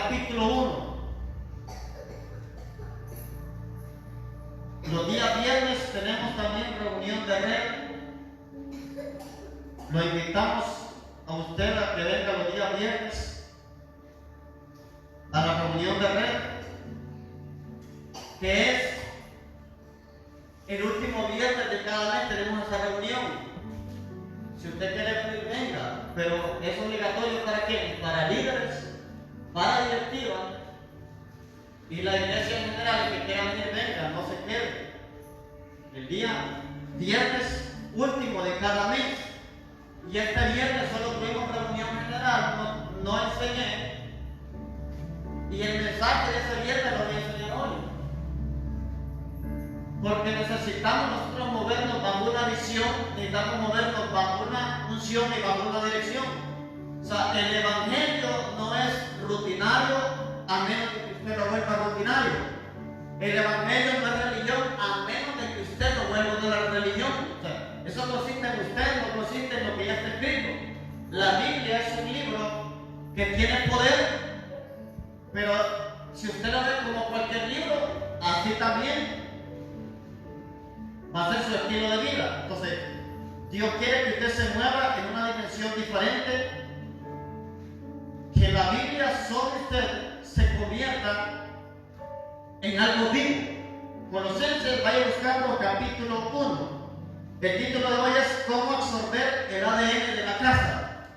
capítulo 1. Los días viernes tenemos también reunión de red. Lo invitamos a usted a que venga los días viernes a la reunión de red, que es el último viernes de cada mes. Tenemos esa reunión. Si usted quiere venir, venga, pero es obligatorio ¿para qué? Para líderes, para directiva y la iglesia en general. El que quiera venir, venga, no se quede. El día viernes último de cada mes. Y este viernes solo tuvimos reunión general, no enseñé. Y el mensaje de ese viernes lo voy a enseñar hoy. Porque necesitamos nosotros movernos bajo una visión, necesitamos movernos bajo una unción y bajo una dirección. O sea, el evangelio no es rutinario a menos de que usted lo vuelva rutinario. El evangelio no es religión a menos de que usted lo vuelva una religión. O sea, eso consiste en usted, no consiste en lo que ya está escrito. La Biblia es un libro que tiene poder, pero si usted lo ve como cualquier libro, así también va a ser su estilo de vida. Entonces, Dios quiere que usted se mueva en una dimensión diferente, que la Biblia sobre usted se convierta en algo vivo. Colosenses, vaya buscando capítulo 1. El título de hoy es ¿Cómo absorber el ADN de la casa?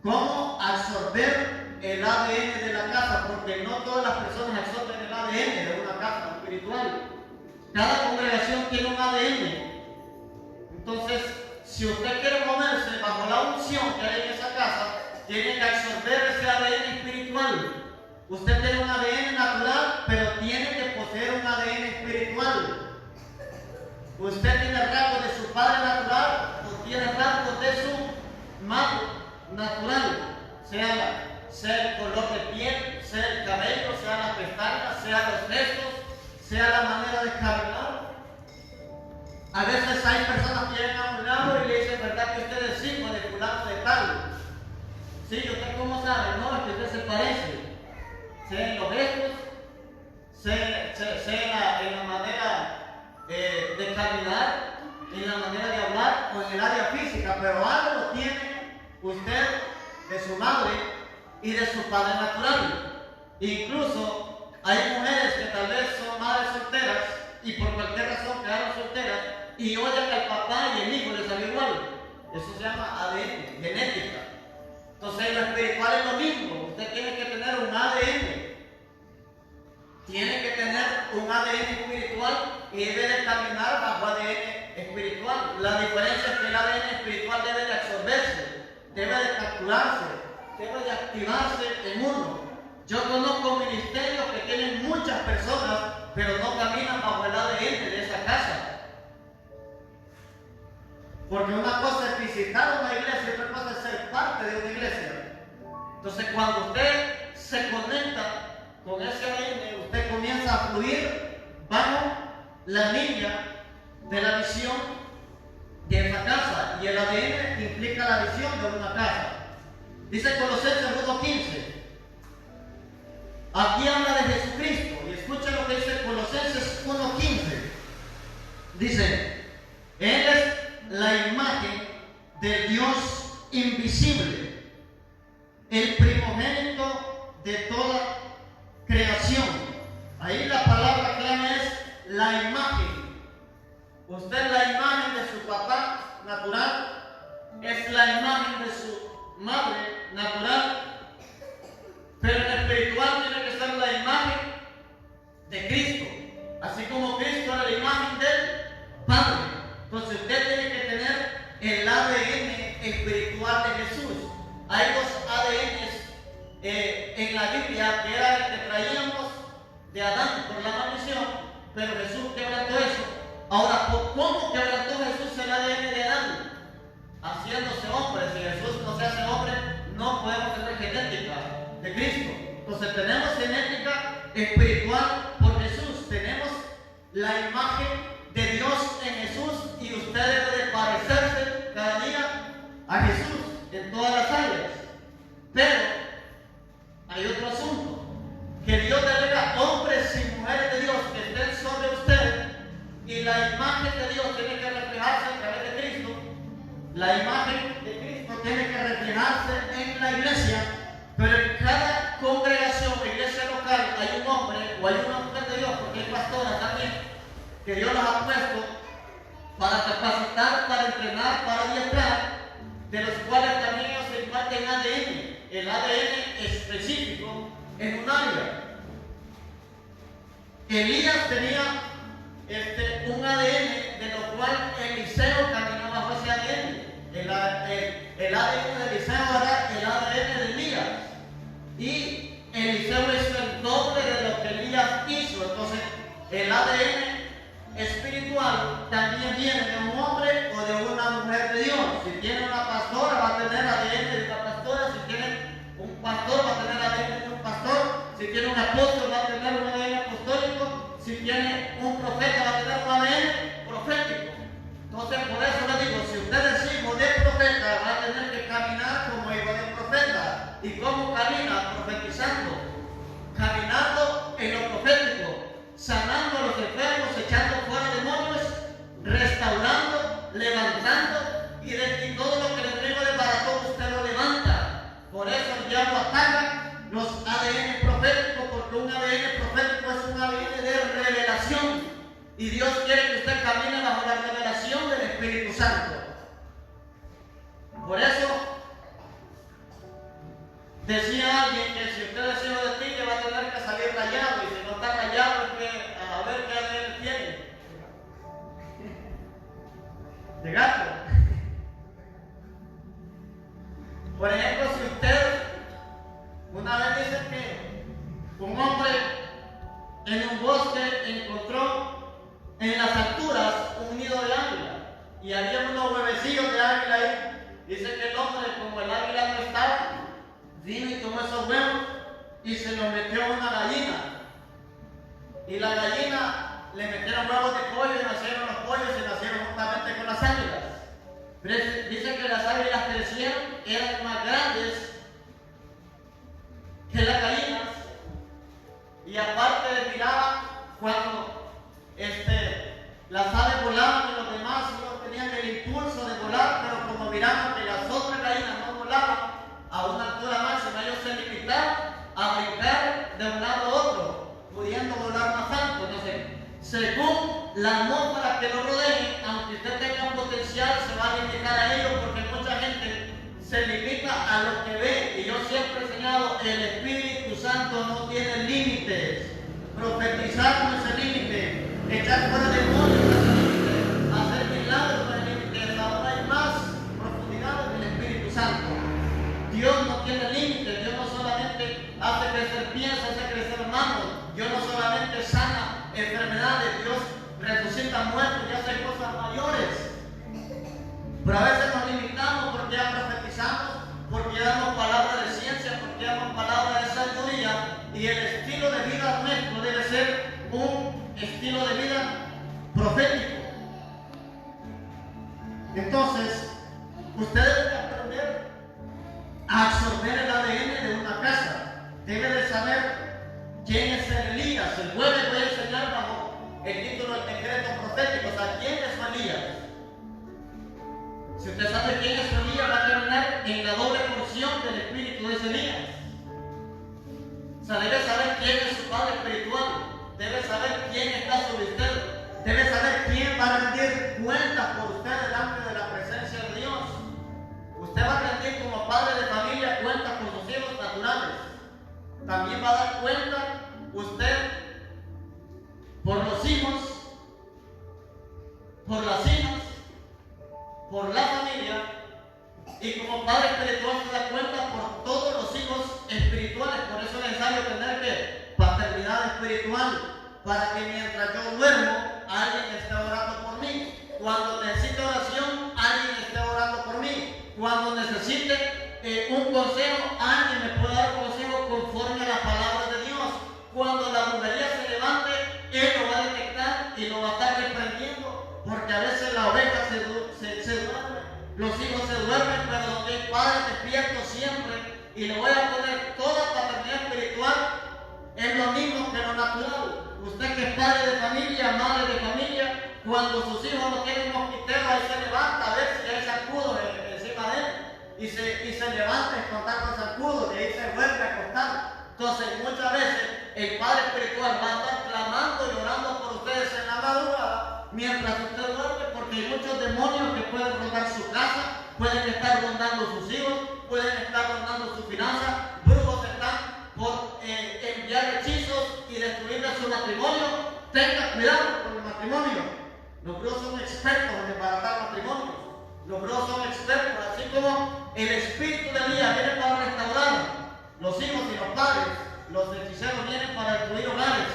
¿Cómo absorber el ADN de la casa? Porque no todas las personas absorben el ADN de una casa espiritual. Cada congregación tiene un ADN. Entonces, si usted quiere moverse bajo la unción que hay en esa casa, tiene que absorber ese ADN espiritual. Usted tiene un ADN natural, pero tiene que poseer un ADN espiritual. Usted tiene rasgos de su padre natural o tiene rasgos de su madre natural, sea el color de piel, sea el cabello, sea las pestañas, sea los gestos, sea la manera de caminar. A veces hay personas que llegan a un lado y le dicen, ¿verdad que usted es hijo de fulano de tal? Sí, ¿usted cómo sabe? No, es que usted se parece. Sea en los gestos, sea en la manera de caminar, en la manera de hablar o en el área física, pero algo tiene usted de su madre y de su padre natural. Incluso hay mujeres que tal vez son madres solteras y por cualquier razón quedaron solteras y oyen al papá y el hijo les salió igual. Eso se llama ADN, genética. Entonces lo espiritual es lo mismo. Usted tiene que tener un ADN. Tiene que tener un ADN espiritual y debe de caminar bajo ADN espiritual. La diferencia es que el ADN espiritual debe de absorberse, debe de capturarse, debe de activarse en uno. Yo conozco ministerios que tienen muchas personas, pero no caminan bajo el ADN de esa casa. Porque una cosa es visitar una iglesia y otra cosa es ser parte de una iglesia. Entonces, cuando usted se conecta con ese ADN, usted comienza a fluir bajo la línea de la visión de esa casa. Y el ADN implica la visión de una casa. Dice Colosenses 1:15. Aquí habla de Jesucristo. Y escucha lo que dice Colosenses 1:15. Dice, Él es la imagen del Dios invisible, el primogénito de toda creación. Ahí la palabra clave es la imagen. Usted es la imagen de su papá natural, es la imagen de su madre natural, pero en el espiritual tiene que ser la imagen de Cristo, así como Cristo era la imagen del Padre. Entonces usted tiene que tener el ADN espiritual de Jesús. Hay dos ADNs en la Biblia que era el que traíamos de Adán por la maldición, pero Jesús quebrantó eso. Ahora, ¿cómo quebrantó Jesús el ADN de Adán? Haciéndose hombre. Si Jesús no se hace hombre, no podemos tener genética de Cristo. Entonces tenemos genética espiritual por Jesús. Tenemos la imagen de Dios en Jesús y usted debe de parecerse cada día a Jesús en todas las áreas. Pero hay otro asunto. delega hombres y mujeres de Dios que estén sobre usted, y la imagen de Dios tiene que reflejarse a través de Cristo. La imagen de Cristo tiene que reflejarse en la iglesia, pero en cada congregación o iglesia local hay un hombre o hay una mujer de Dios, porque hay pastoras también que Dios las ha puesto para capacitar, para entrenar, para adiestrar, de los cuales también ellos se imparten ADN, el ADN específico en un área. Elías tenía un ADN de lo cual Eliseo caminaba bajo ese ADN. El ADN de Eliseo era el ADN de Elías. Y Eliseo hizo el doble de lo que Elías hizo. Entonces, el ADN espiritual también viene de un hombre o de una mujer de Dios. Si tiene una pastora, va a tener ADN de una pastora. Si tiene un pastor, va a tener ADN de un pastor. Si tiene un apóstol, va a tener un ADN apostólico. Si tiene un profeta, va a tener un ADN profético. Entonces, por eso le digo, si usted es hijo de profeta, va a tener que caminar como hijo de profeta. ¿Y cómo camina? Profetizando, caminando en lo profético, sanando a los enfermos, echando fuera demonios, restaurando, levantando, y todo lo que el enemigo desbarató, usted lo levanta. Por eso el diablo ataca los ADN proféticos, porque un ADN profético es un ADN de revelación, y Dios quiere que usted camine bajo la revelación del Espíritu Santo. Por eso decía alguien que si usted es hijo de ti, que va a tener que salir rayado, y si no está rayado, es que a ver qué ADN tiene. De gato. Por ejemplo, si usted una vez dice que un hombre en un bosque encontró en las alturas un nido de águila y había unos huevecillos de águila ahí. Dice que el hombre, como el águila no estaba, vino y tomó esos huevos y se los metió a una gallina. Y la gallina le metieron huevos de pollo y nacieron los pollos y nacieron justamente con las águilas. Pero dice que las águilas crecieron, eran más grandes que las gallinas, y aparte miraban cuando las aves volaban y los demás no tenían el impulso de volar, pero como miraban que las otras gallinas no volaban a una altura máxima, ellos se limitaban a brincar de un lado a otro, pudiendo volar más alto. Entonces, según la atmósfera que lo rodee, aunque usted tenga un potencial, se va a limitar a ello, porque mucha gente se limita a lo que ve. Y yo siempre he enseñado, el Espíritu Santo no tiene límites. Profetizar no es el límite, echar fuera demonios no es el límite, hacer milagros no es el límite. Ahora hay más profundidad en el Espíritu Santo. Dios no tiene límites. Dios no solamente hace crecer pies, hace crecer manos. Dios no solamente sana enfermedades, Dios resucita muertos y hace cosas mayores. Pero a veces nos limitamos porque ya profetizamos, porque ya damos palabras de ciencia, porque ya damos palabras de sabiduría, y el estilo de vida nuestro debe ser un estilo de vida profético. Entonces, usted debe aprender a absorber el ADN de una casa. Debe de saber quién es Elías. El jueves voy a enseñar bajo el título del decreto profético, o sea, quién es Elías. Si usted sabe quién es Elías, va a caminar en la doble porción del espíritu de ese Elías. O sea, debe saber quién es su padre espiritual, debe saber quién está sobre usted, debe saber quién va a rendir cuentas por usted delante de la presencia de Dios. Usted va a rendir como padre de familia cuentas por sus hijos naturales. También va a dar cuenta usted por los hijos, por las hijas, por la familia, y como padre espiritual se da cuenta por todos los hijos espirituales. Por eso es necesario tener que paternidad espiritual, para que mientras yo duermo, alguien esté orando por mí. Cuando necesite oración, alguien esté orando por mí. Cuando necesite un consejo, alguien me puede dar un consejo conforme a la palabra de Dios. Cuando la brujería se levante, él lo va a detectar y lo va a estar reprendiendo, porque a veces la oveja se duerme, los hijos se duermen, pero donde el padre despierto siempre. Y le voy a poner toda paternidad espiritual, es lo mismo natural. Usted que es padre de familia, madre de familia, cuando sus hijos no tienen mosquitero, ahí se levanta a ver si hay zancudo encima de él. Y se levanta a espantar con zancudo, y ahí se vuelve a acostar. Entonces, muchas veces el Padre Espiritual va a estar clamando y orando por ustedes en la madrugada mientras usted duerme, porque hay muchos demonios que pueden rondar su casa, pueden estar rondando sus hijos, pueden estar rondando sus finanzas. Brujos están por enviar hechizos y destruirle su matrimonio. Tenga cuidado con el matrimonio. Los brujos son expertos en desbaratar matrimonios. Los brujos son expertos, así como el espíritu de Elías viene para restaurar los hijos y los padres. Los hechiceros vienen para destruir hogares,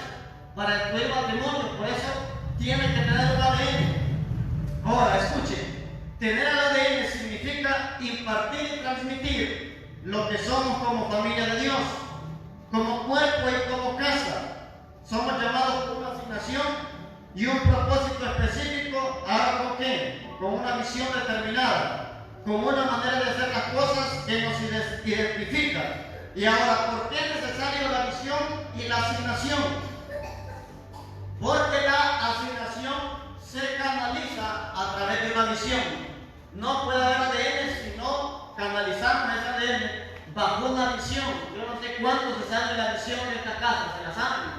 para destruir matrimonios. Por eso tienen que tener un ADN. Ahora, escuchen. Tener el ADN significa impartir y transmitir lo que somos como familia de Dios, como cuerpo y como casa. Somos llamados por una asignación y un propósito específico. ¿Ahora con qué? Con una visión determinada, con una manera de hacer las cosas que nos identifica. Y ahora, ¿por qué es necesario la visión y la asignación? Porque la asignación se canaliza a través de una visión. No puede haber ADN si no canalizamos ese ADN bajo una visión. Yo no sé cuánto se sabe la visión de esta casa, ¿se la saben?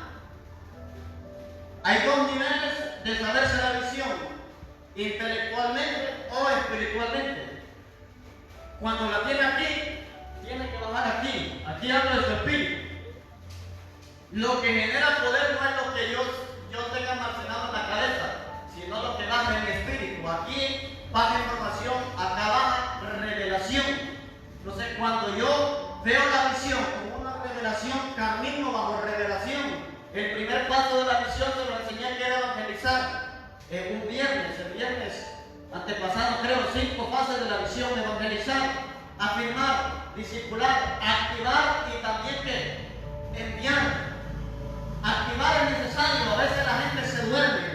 Hay dos niveles de saberse la visión: intelectualmente o espiritualmente. Cuando la tiene aquí, tiene que bajar aquí. Aquí habla de su espíritu. Lo que genera poder no es lo que yo tenga almacenado en la cabeza, sino lo que baja en el espíritu. Aquí baja información, acá baja revelación. Entonces, cuando yo veo la visión como una revelación, camino bajo revelación. El primer paso de la visión se lo enseñé que era evangelizar. El viernes antepasado, creo, 5 fases de la visión: evangelizar, afirmar, discipular, activar y también que enviar. Activar es necesario. A veces la gente se duerme,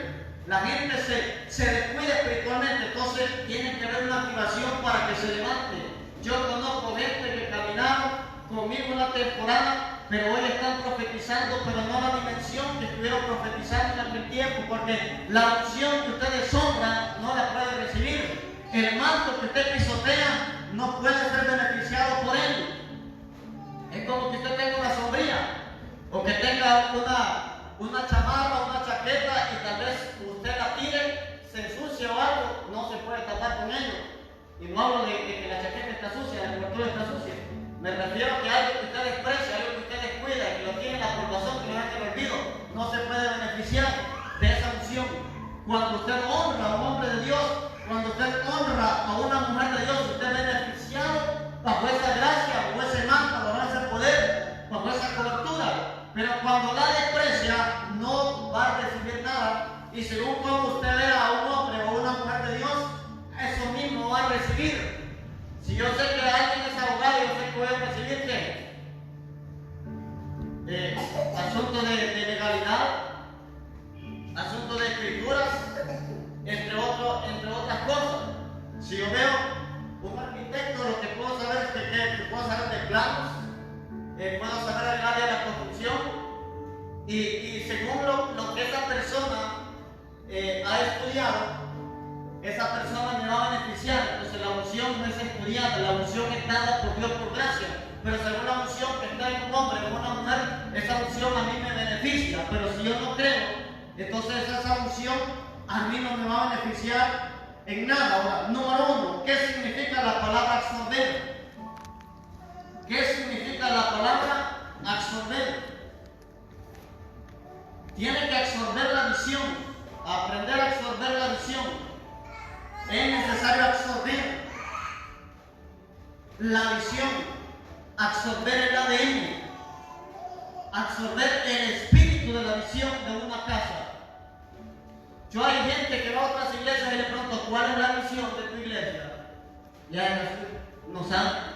la gente se descuida espiritualmente, entonces tiene que haber una activación para que se levante. Yo conozco gente que caminaron conmigo una temporada, pero hoy están profetizando, pero no la dimensión que estuvieron profetizando en aquel tiempo, porque la unción que ustedes honran no la pueden recibir. El manto que usted pisotea no puede ser beneficiado por él. Es como que usted tenga una sombrilla o que tenga una chamarra o una chaqueta y tal vez usted la tire, se ensucia o algo, no se puede tapar con ello. Y no hablo de que la chaqueta está sucia, la cobertura está sucia. Me refiero a que algo que usted desprecia, algo que usted descuida, que lo tiene en la portazón, que lo deja en el olvido, no se puede beneficiar de esa unción. Cuando usted honra a un hombre de Dios, cuando usted honra a una mujer de Dios, usted es beneficiado bajo esa gracia, bajo ese manto, bajo ese poder, bajo esa cobertura. Pero cuando la desprecia, no va a recibir nada. Y según como usted vea a un hombre o una mujer de Dios, eso mismo va a recibir. Si yo sé que alguien es abogado, yo sé que voy a recibir ¿qué? Asuntos de legalidad, asuntos de escrituras, entre otras cosas. Si yo veo un arquitecto, lo que puedo saber es que puedo saber de planos, puedo saber el área de la construcción, y según lo que esa persona ha estudiado, esa persona me va a beneficiar. Entonces la unción no es estudiada, la unción es dada por Dios por gracia. Pero según la unción que está en un hombre o una mujer, esa unción a mí me beneficia. Pero si yo no creo, entonces esa unción a mí no me va a beneficiar en nada. Ahora, número 1, ¿qué significa la palabra absorber? ¿Qué significa la palabra absorber? Tiene que absorber la visión, aprender a absorber la visión. Es necesario absorber la visión, absorber el ADN, absorber el espíritu de la visión de una casa. Yo hay gente que va a otras iglesias y le pregunto, ¿cuál es la visión de tu iglesia? Ya no saben.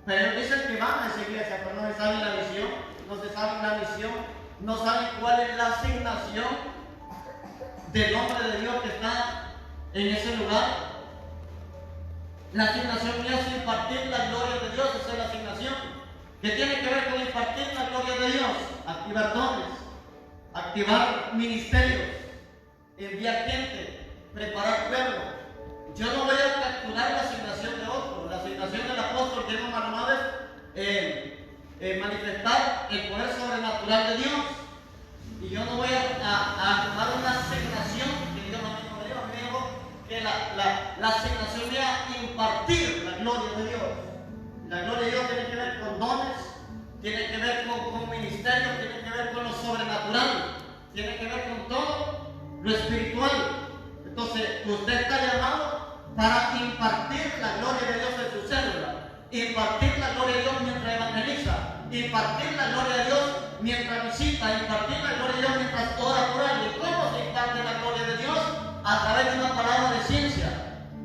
Pero ellos dicen que van a esa iglesia, pero no se sabe la visión, no se sabe la misión, no saben cuál es la asignación del hombre de Dios que está en ese lugar. La asignación mía es impartir la gloria de Dios. Esa es la asignación que tiene que ver con impartir la gloria de Dios. activar dones, activar ministerios, enviar gente, preparar pueblo. Yo no voy a capturar la asignación de otro. La asignación del apóstol que hemos hablado es manifestar el poder sobrenatural de Dios. Y yo no voy a tomar una asignación que Dios no me dio. Me dijo que la asignación mía impartir la gloria de Dios. La gloria de Dios tiene que ver con dones, tiene que ver con ministerios, tiene que ver con lo sobrenatural, tiene que ver con todo lo espiritual. Entonces, usted está llamado para impartir la gloria de Dios en su célula, impartir la gloria de Dios mientras evangeliza, impartir la gloria de Dios mientras visita, impartir la gloria de Dios mientras ora por alguien. ¿Cómo se imparte la gloria de Dios? A través de una palabra de ciencia,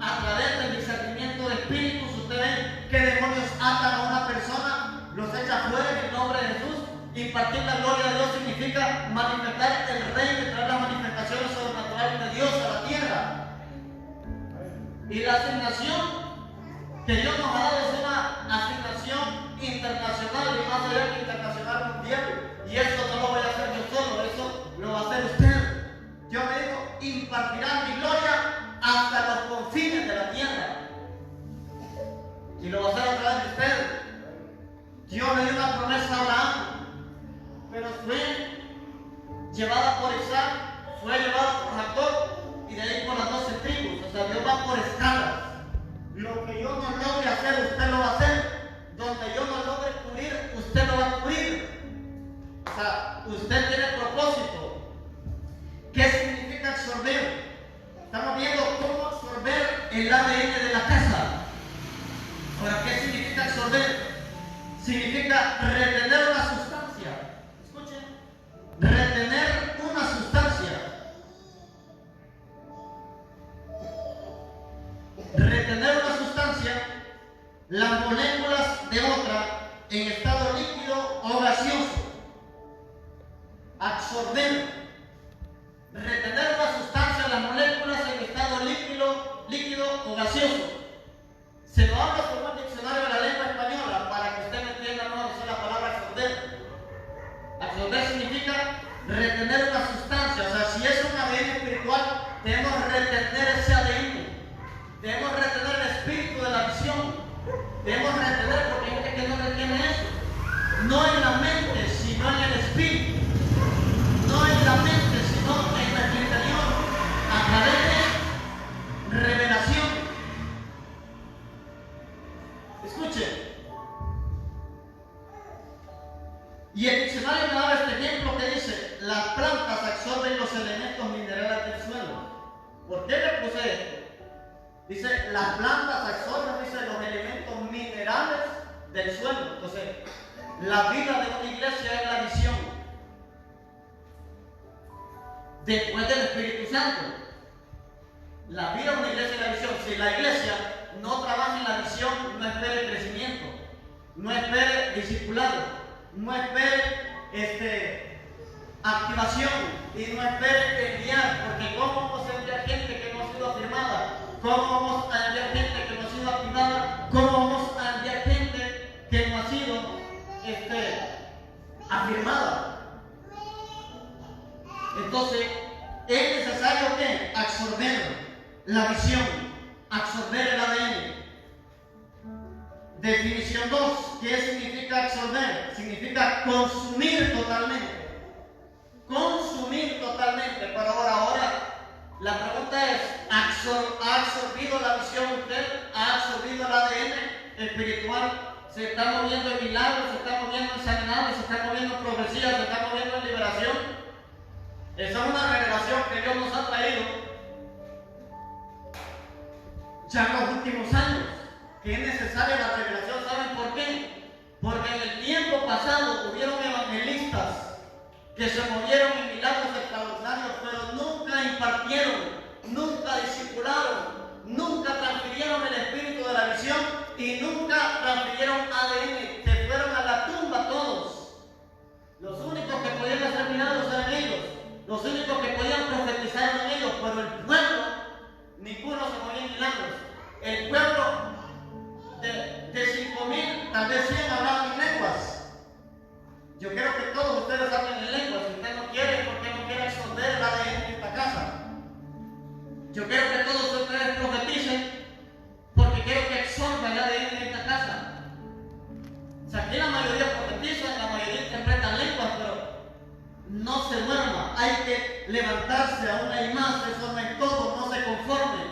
a través del discernimiento de espíritus. Usted ve que demonios atan a una persona, los echa fuera en el nombre de Jesús. Impartir la gloria de Dios significa manifestar el reino y traer las manifestaciones sobrenaturales de Dios a la tierra. Y la asignación que Dios nos ha dado es una asignación internacional y más allá que internacional, mundial. Y eso no lo voy a hacer yo solo, eso lo va a hacer usted. Yo me digo, impartirá mi gloria hasta los confines de la tierra. Y lo va a hacer a través de usted. Dios le dio una promesa a Abraham, pero fue llevada por Isaac, fue llevada por Jacob y de ahí por las 12 tribus. O sea, Dios va por escalas. Lo que yo no logre hacer, usted lo va a hacer. Donde yo no logre cubrir, usted lo va a cubrir. O sea, usted tiene propósito. ¿Qué significa absorber? Estamos viendo cómo absorber el ADN de la casa. Ahora, ¿qué significa absorber? Significa retener una sustancia. Escuchen. Retener una sustancia. Retener una sustancia, las moléculas de otra en estado líquido o gaseoso. Absorber. Retener una sustancia, las moléculas en estado líquido o gaseoso. Se lo habla como un diccionario de la lengua española para que usted me entienda, no decir la palabra absorber. Absorber significa retener una sustancia. O sea, si es un ADN espiritual, debemos retener ese ADN. Debemos retener el espíritu de la visión. Debemos retener, porque hay gente que no retiene eso. No en la mente, sino en el espíritu. No en la mente, sino en nuestro interior. A través de revelación. Escuchen. Y el diccionario me daba este ejemplo que dice: las plantas absorben los elementos minerales del suelo. ¿Por qué le puse esto? Dice, las plantas absorben, dice, los elementos minerales del suelo. Entonces, la vida de una iglesia es la visión. Después del Espíritu Santo. La vida de una iglesia es la visión. Si la iglesia no trabaja en la visión, no espere crecimiento, no espere discipulado, no espere activación y no espere enviar, porque ¿cómo vamos a enviar gente que no ha sido afirmada? ¿Cómo vamos a enviar gente que no ha sido activada? ¿Cómo vamos a enviar gente que no ha sido afirmada? Entonces, es necesario que absorber la visión, absorber el ADN. Definición 2. ¿Qué significa absorber? Significa consumir totalmente. Consumir totalmente. Pero ahora la pregunta es, ¿ha absorbido la visión usted? ¿Ha absorbido el ADN espiritual? ¿Se está moviendo en milagros? ¿Se está moviendo en sanidades? ¿Se está moviendo en profecías? ¿Se está moviendo en liberación? Esa es una revelación que Dios nos ha traído ya en los últimos años, que es necesaria la revelación. ¿Saben por qué? Porque en el tiempo pasado hubieron evangelistas que se movieron en milagros extraordinarios, pero nunca impartieron, nunca discipularon, nunca transfirieron el espíritu de la visión y nunca transfirieron ADN. Se fueron a la tumba todos. Los únicos que podían hacer milagros eran ellos, los únicos que podían profetizar eran ellos, pero el pueblo, ninguno se movía en milagros. El pueblo de 5,000, tal vez 100 hablaban en lenguas. Yo creo que todos ustedes hablan Yo quiero que todos ustedes profeticen porque quiero que absorba el ADN en esta casa. O sea, aquí la mayoría profetiza, la mayoría interpreta lenguas, pero no se duerma. Hay que levantarse aún hay más, eso no es todo, no se conforme.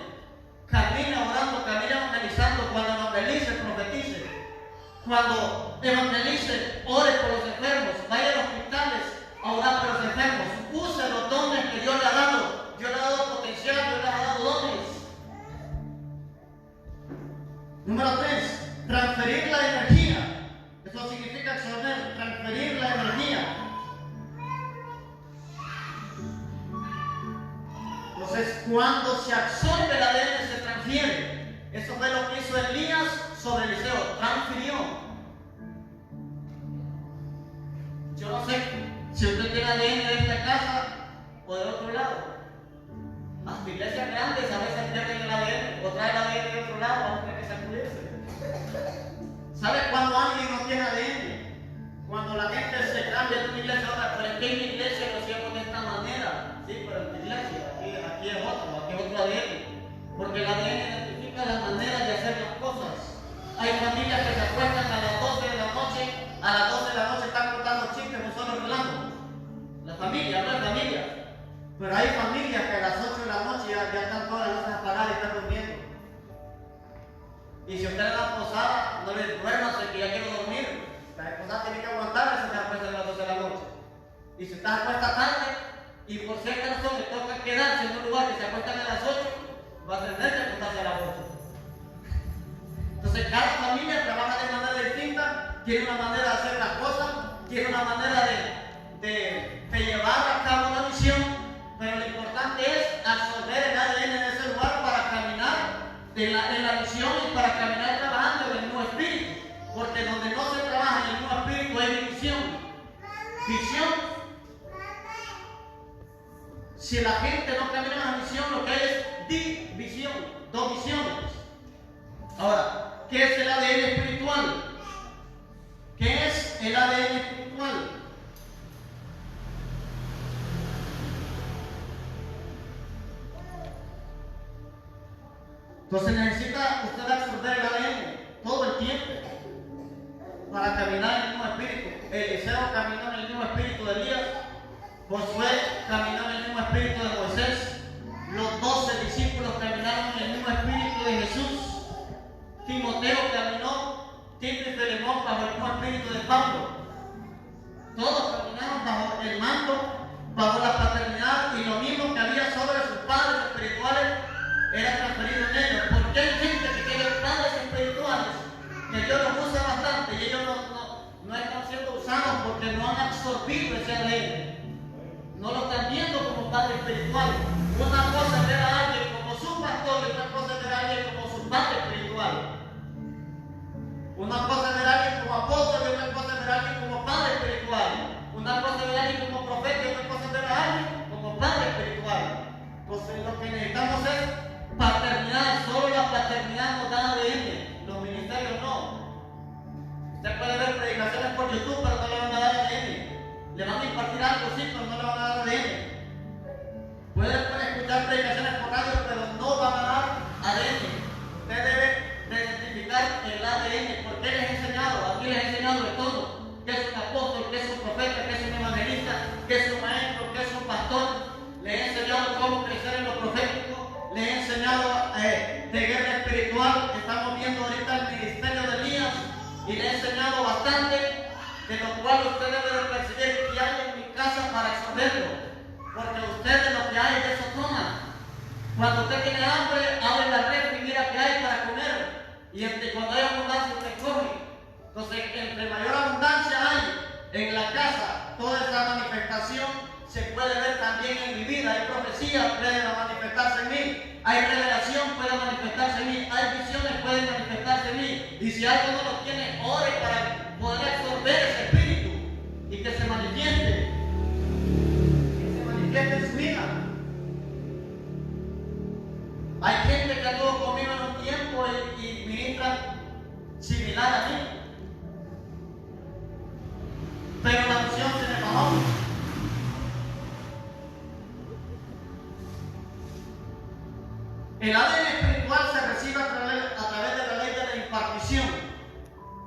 Camina orando, camina evangelizando. Cuando evangelice, profetice. Cuando evangelice, ore por los enfermos. Vaya a los hospitales a orar por los enfermos. Use los dones que Dios le ha dado. Dios le ha dado potencial, Dios le ha dado dones. Número 3, transferir la energía. Eso significa absorber, transferir la energía. Entonces, cuando se absorbe el ADN, se transfiere. Eso fue lo que hizo Elías sobre Eliseo, transfirió. Yo no sé si usted tiene ADN de esta casa o de otro lado. Las iglesias grandes a veces pierden el ADN o traen el ADN de otro lado, vamos a tener que sacudirse. ¿Sabe cuando alguien no tiene ADN? Cuando la gente se cambia de una iglesia a otra, pero es que en mi iglesia lo hacemos de esta manera. Sí, pero en mi iglesia, aquí es otro ADN. Porque el ADN identifica las maneras de hacer las cosas. Hay familias que se acuestan a las 12 de la noche, a las 12 de la noche están contando chistes, no solo relatos. La familia, no es familia. Pero hay familias que a las 8 de la noche ya están todas las luces apagadas y están durmiendo. Y si usted le da posada, no le duermas que ya quiero dormir. La esposa tiene que aguantar si se acuesta a las 12 de la noche. Y si está acuesta tarde, y por cierta razón le toca quedarse en un lugar que se acuestan a las 8, va a tener que acostarse a las 8. Entonces cada familia trabaja de manera distinta, tiene una manera de hacer las cosas, tiene una manera de llevar a cabo una misión. Pero lo importante es absorber el ADN en ese lugar para caminar en la misión y para caminar trabajando en el mismo espíritu. Porque donde no se trabaja en el mismo espíritu hay división. Visión. Si la gente no camina en la misión, lo que hay es división, dos visiones. Ahora, ¿qué es el ADN espiritual? ¿Qué es el ADN espiritual? Entonces necesita usted absorber el ADN todo el tiempo para caminar en el mismo espíritu. Eliseo caminó en el mismo espíritu de Elías, Josué caminó en el mismo espíritu de Moisés, los 12 discípulos caminaron en el mismo espíritu de Jesús, Timoteo caminó, Tito y Filemón bajo el mismo espíritu de Pablo. Todos caminaron bajo el mando, bajo la paternidad, y lo mismo que había sobre sus padres espirituales era transferido en ellos. Porque hay gente que tiene padres espirituales que Dios los usa bastante y ellos no están siendo usados porque no han absorbido ese ADN. No lo están viendo como padre espiritual. Una cosa es ver a alguien como su pastor y otra cosa es ver a alguien como su padre espiritual. Una cosa es ver a alguien como apóstol y otra cosa es ver a alguien como padre espiritual. Una cosa es ver a alguien como profeta y otra cosa es ver a alguien como padre espiritual. Entonces lo que necesitamos es paternidad. Solo la paternidad nos da ADN, los ministerios no. Usted puede ver predicaciones por YouTube, pero no le van a dar ADN. Le van a impartir algo, sí, pero no le van a dar ADN. Puede escuchar predicaciones por radio, pero no van a dar ADN. Usted debe de identificar el ADN, porque les he enseñado, aquí les he enseñado de todo. Que es un apóstol, que es un profeta, que es un evangelista, que es un maestro, que es un pastor. Les he enseñado cómo crecer en lo profético. Les he enseñado de guerra espiritual. Estamos viendo ahorita el ministerio de Elías y les he enseñado bastante, de lo cual usted debe de percibir que hay en mi casa para absorberlo. Porque usted de lo que hay de eso toma. Cuando usted tiene hambre, abre la refri y mira qué hay para comer. Y cuando hay abundancia, usted coge. Entonces, entre mayor abundancia hay en la casa, toda esa manifestación se puede ver también en mi vida. Hay profecías, pueden manifestarse en mí. Hay revelación, puede manifestarse en mí. Hay visiones, pueden manifestarse en mí. Y si algo no lo tiene, ore para poder absorber ese espíritu y que se manifieste. Que se manifieste en su vida. Hay gente que estuvo conmigo en un tiempo y ministra similar a mí. Pero la visión se me bajó. El ADN espiritual se recibe a través de la ley de la impartición.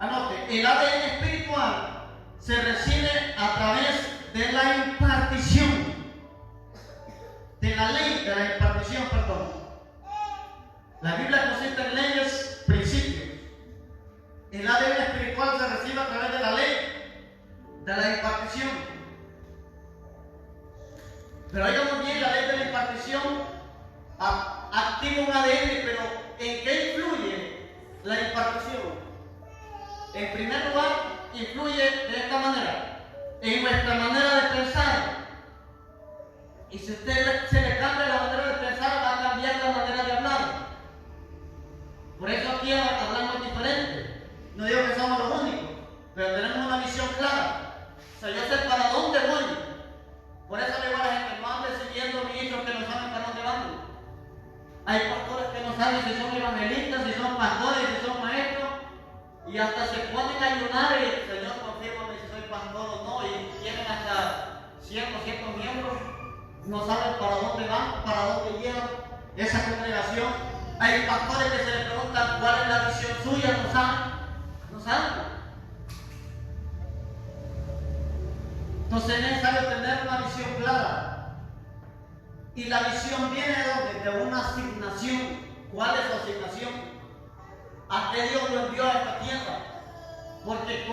Anote, el ADN espiritual se recibe a través de la impartición. De la ley de la impartición, perdón. La Biblia consiste en leyes, principios. El ADN espiritual se recibe a través de la ley de la impartición. Pero oigamos bien, la ley de la impartición activa un ADN, pero ¿en qué influye la impartición? En primer lugar, influye de esta manera, en nuestra manera de pensar. Y si usted se le cambia la manera de pensar, va a cambiar la manera de hablar. Por eso aquí hablamos diferente. No digo que somos los únicos, pero tenemos una visión clara. O sea, yo sé para dónde voy. Por eso le digo a la gente, no ande siguiendo ministros que no saben para dónde van. Hay pastores que no saben si son evangelistas, si son pastores, si son maestros. Y hasta se ponen a ayunar y Señor, confírmame si soy pastor o no. Y tienen hasta 100 o 200 miembros. No saben para dónde van, para dónde llevan esa congregación. Hay pastores que se les preguntan cuál es la visión suya, no saben. No saben. Entonces es necesario tener una visión clara. Y la visión viene de ¿dónde? De una asignación. ¿Cuál es su asignación? ¿A qué Dios lo envió a esta tierra? Porque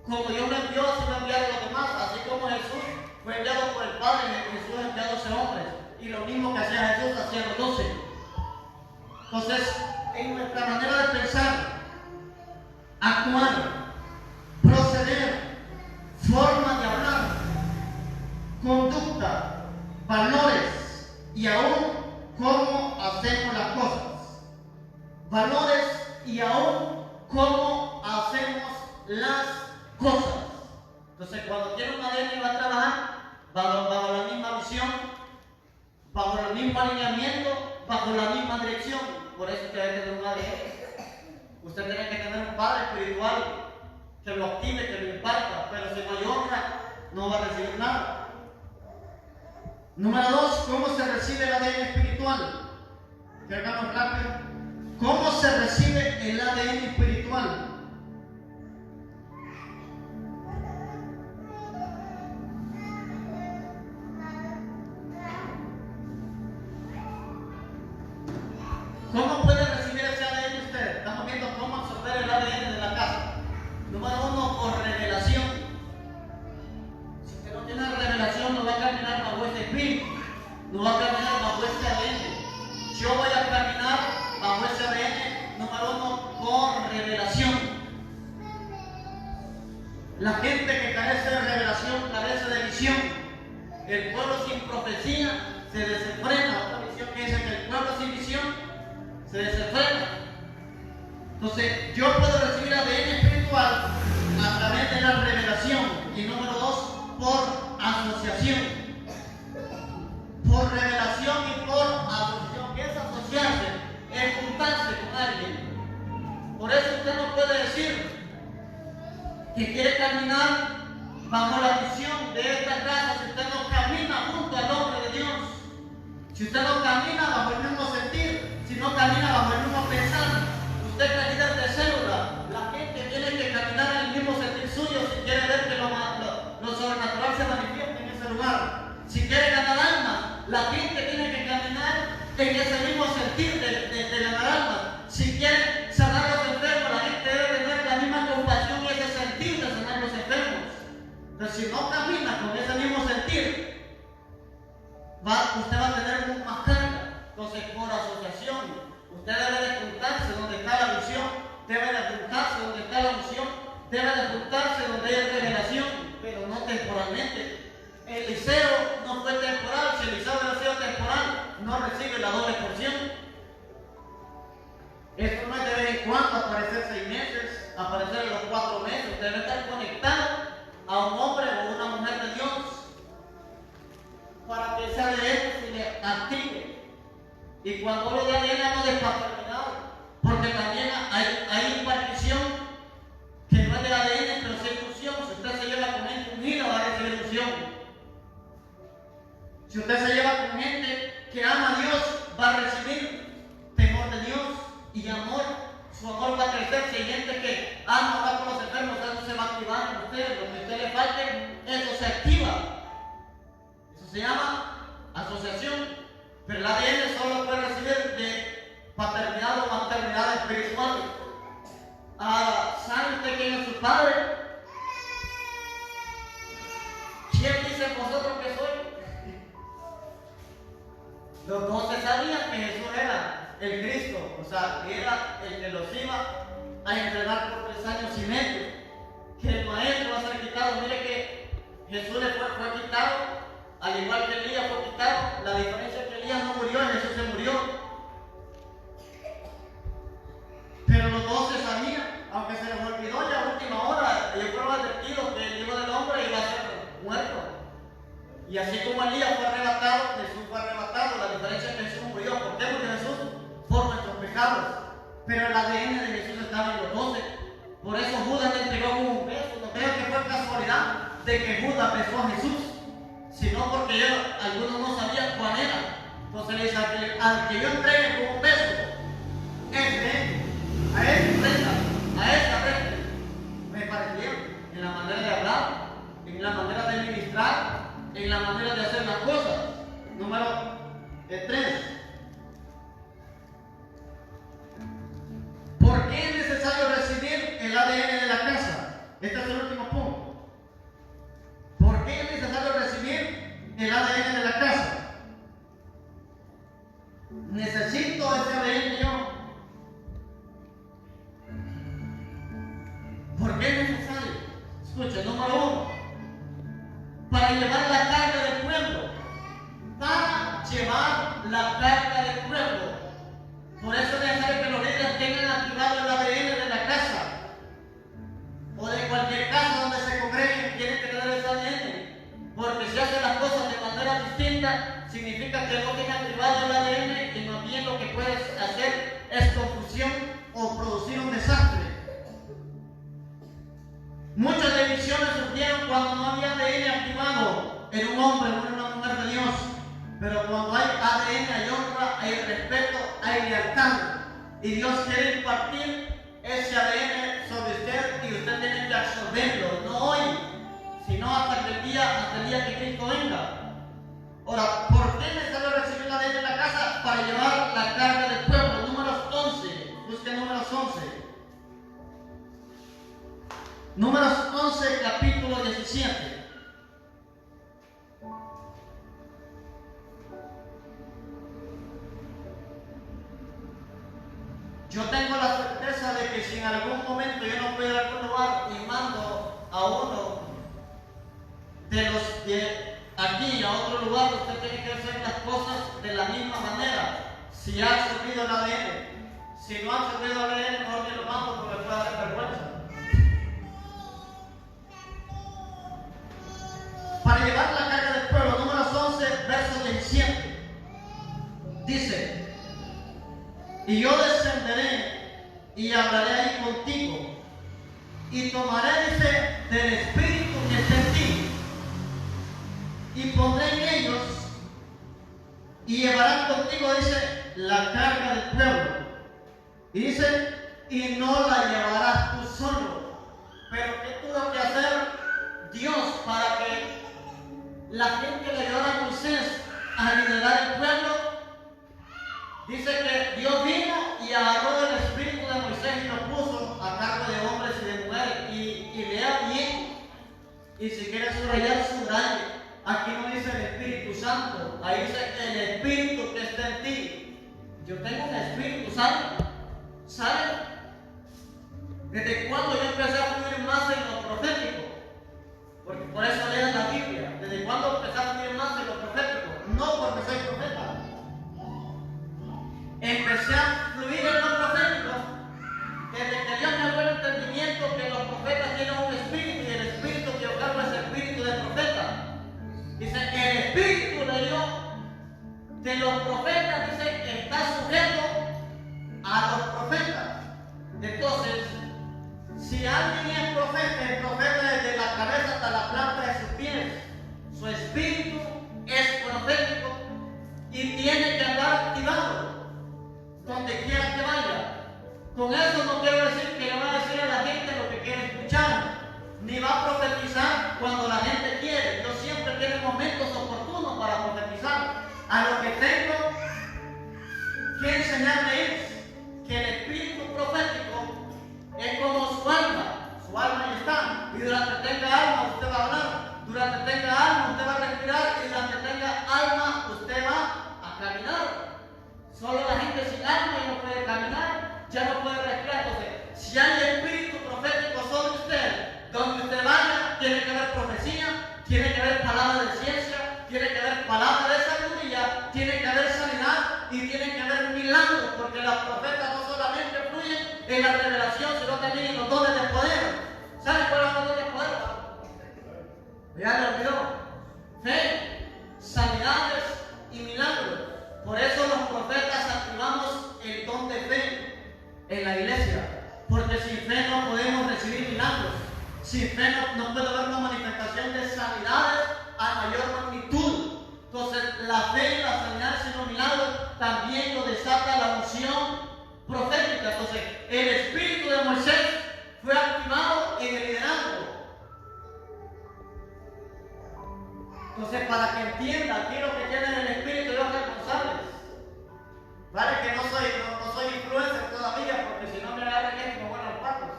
como Dios lo envió, así lo enviaron a los demás. Así como Jesús fue enviado por el Padre, Jesús envió a 12 hombres. Y lo mismo que hacía Jesús, hacía los 12. Entonces, en nuestra manera de pensar, actuar, proceder, forma de hablar, conducta, valores y aún cómo hacemos las cosas. Valores y aún cómo hacemos las cosas. Entonces, cuando tiene un ADN va a trabajar bajo la misma visión, bajo el mismo alineamiento, bajo la misma dirección. Por eso usted debe tener un ADN. Usted tiene que tener un padre espiritual que lo active, que lo imparta, pero si no hay honra, no va a recibir nada. Número 2, ¿cómo se recibe el ADN espiritual? Que hagamos rápido. ¿Cómo se recibe el ADN espiritual? ¿Cómo puede recibir ese ADN usted? Estamos viendo cómo absorber el ADN de la casa. Número 1, por revelación. Si usted no tiene revelación, no va a caminar bajo ese espíritu, no va a caminar bajo ese ADN. Yo voy a caminar bajo ese ADN, número 1, por revelación. La gente que carece de revelación carece de visión. El pueblo sin profecía se desenfrena. Otra visión que dice que el pueblo sin visión se desenfrena. Entonces, yo puedo recibir ADN espiritual a través de la revelación. Y número 2, por asociación. Por revelación y por asociación. ¿Qué es asociarse? Es juntarse con alguien. Por eso usted no puede decir que quiere caminar bajo la visión de esta casa si usted no camina junto al hombre de Dios. Si usted no camina bajo el mismo sentir, si no camina bajo el mismo pensar, usted es líder de célula. La gente tiene que caminar en el mismo sentir suyo si quiere ver que lo sobrenatural se manifiesta en ese lugar. Si quiere ganar almas, la gente tiene que caminar en ese mismo sentir de ganar almas. Si quiere sanar los enfermos, la gente debe tener la misma compasión y ese sentir de sanar los enfermos. Pero si no camina con ese mismo sentir, usted va a tener más carga. Entonces, por asociación, usted debe de juntarse donde está la visión, debe de juntarse donde está la unción, debe de juntarse donde hay revelación, pero no temporalmente. Eliseo no fue temporal. Si Eliseo hubiera sido temporal, no recibe la doble porción. Esto no es de vez en cuando aparecer 6 meses, aparecer en los 4 meses. Usted debe estar conectado a un hombre o una mujer de Dios para que ese ADN se le active. Y cuando hablo de ADN hablo de paternidad, porque también hay impartición que no es de ADN, pero sí es unción. Si usted se lleva con gente unida, va a recibir unción. Si usted se lleva con gente que ama a Dios, va a recibir que falten, eso se activa. Eso se llama asociación. Pero el ADN solo puede recibir de paternidad o maternidad espiritual. ¿Sabe usted quién es su padre? ¿Quién dice vosotros que soy? Los 12 sabían que Jesús era el Cristo, o sea, que era el que los iba a entrenar por 3 años y medio, que el maestro va a ser quitado. Mire que Jesús le fue quitado, al igual que Elías fue quitado. La diferencia es que Elías no murió y Jesús se murió. Pero los 12 sabían, aunque se les olvidó ya a última hora, ellos fueron advertidos que el Hijo del Hombre iba a ser muerto. Y así como Elías fue arrebatado, Jesús fue arrebatado. La diferencia es que Jesús murió. ¿Por qué? Porque Jesús por nuestros pecados. Pero el ADN de Jesús estaba en los 12. Por eso Judas le entregó como un beso. No creo que fue casualidad de que Judas besó a Jesús, sino porque algunos no sabían cuál era. Entonces le dice al que yo entregue como un beso, a él prenda, a esta prenda. Me parecía en la manera de hablar, en la manera de ministrar, en la manera de hacer las cosas. Número 3. ¿Por qué es necesario recibir el ADN de la casa? Este es el último punto. ¿Por qué es necesario recibir el ADN de la casa? Necesito ese ADN yo. ¿Por qué es necesario? Escucha, número 1. Para llevar la carga del pueblo. Para llevar la carga del pueblo. Por eso es necesario que los líderes tengan activado el ADN de la casa o de cualquier casa donde se congreguen. Tienen que tener ese ADN, porque si hacen las cosas de manera distinta, significa que no tienen activado el ADN, y más bien lo que puedes hacer es confusión o producir un desastre. Muchas divisiones surgieron cuando no había ADN activado en un hombre o en una mujer de Dios. Pero cuando hay ADN, hay honra, hay respeto, hay lealtad. Y Dios quiere impartir ese ADN sobre usted y usted tiene que absorberlo. No hoy, sino hasta el día que Cristo venga. Ahora, ¿por qué es necesario recibir el ADN en la casa? Para llevar la carga del pueblo. Números 11. Busque números 11. Números 11, capítulo 17. Yo tengo la certeza de que si en algún momento yo no puedo ir a algún lugar y mando a uno de los de aquí a otro lugar, usted tiene que hacer las cosas de la misma manera. Si ha absorbido el ADN, si no ha absorbido el ADN, mejor que lo mando porque puede dar vergüenza. Para llevar la carga del pueblo, números 11, verso 17. Dice: y yo descenderé y hablaré ahí contigo, y tomaré, dice, del espíritu que está en ti, y pondré en ellos, y llevarán contigo, dice, la carga del pueblo. Y dice, y no la llevarás tú solo. Pero ¿qué tuvo que hacer Dios para que la gente le ayudara a Moisés a liderar el pueblo? Dice que Dios vino y agarró el espíritu de Moisés y lo puso a cargo de hombres y de mujeres. Y lea bien. Y si quieres subrayar, subraye. Aquí no dice el Espíritu Santo, ahí dice el Espíritu que está en ti. Yo tengo un Espíritu Santo. ¿Saben? ¿Desde cuándo yo empecé a fluir más en lo profético? Porque por eso lean la Biblia. ¿Desde cuándo empecé a fluir más en lo profético? No porque soy profeta. Empecé a fluir en lo profético desde que Dios me dio el entendimiento que los profetas tienen un espíritu, y el espíritu que yo cargo es el espíritu del profeta. Dice, el espíritu de Dios de los profetas, dice, que está sujeto a los profetas. Entonces, si alguien es profeta, el profeta desde la cabeza hasta la planta de sus pies, su espíritu es profético y tiene que andar activado donde quiera que vaya. Con eso no quiero decir que le va a decir a la gente lo que quiere escuchar, ni va a profetizar enseñarle es que el espíritu profético es como su alma. Su alma ahí está. Y durante tenga alma usted va a hablar. Durante tenga alma usted va a respirar. Y durante tenga alma usted va a caminar. Solo la gente sin alma ya no puede caminar, ya no puede respirar. Entonces, si hay espíritu profético sobre usted, donde usted vaya, tiene que haber profecía, tiene que haber palabra de ciencia, tiene que haber palabra de sabiduría, tiene que haber sanidad y tiene que haber milagros, porque los profetas no solamente fluyen en la revelación, sino también en los dones de poder. ¿Saben cuáles son los dones de poder? Ya le olvidó. Fe, sanidades y milagros. Por eso los profetas activamos el don de fe en la iglesia, porque sin fe no podemos recibir milagros. Sin fe no puede haber una manifestación de sanidades a mayor magnitud. Entonces la fe y las sanidades y los milagros también lo desata la unción profética. Entonces el espíritu de Moisés fue activado en el liderazgo. Entonces, para que entienda aquí lo que tiene el espíritu de los responsables. Vale, que no soy influencer todavía, porque si no me agarran aquí como buenos patos.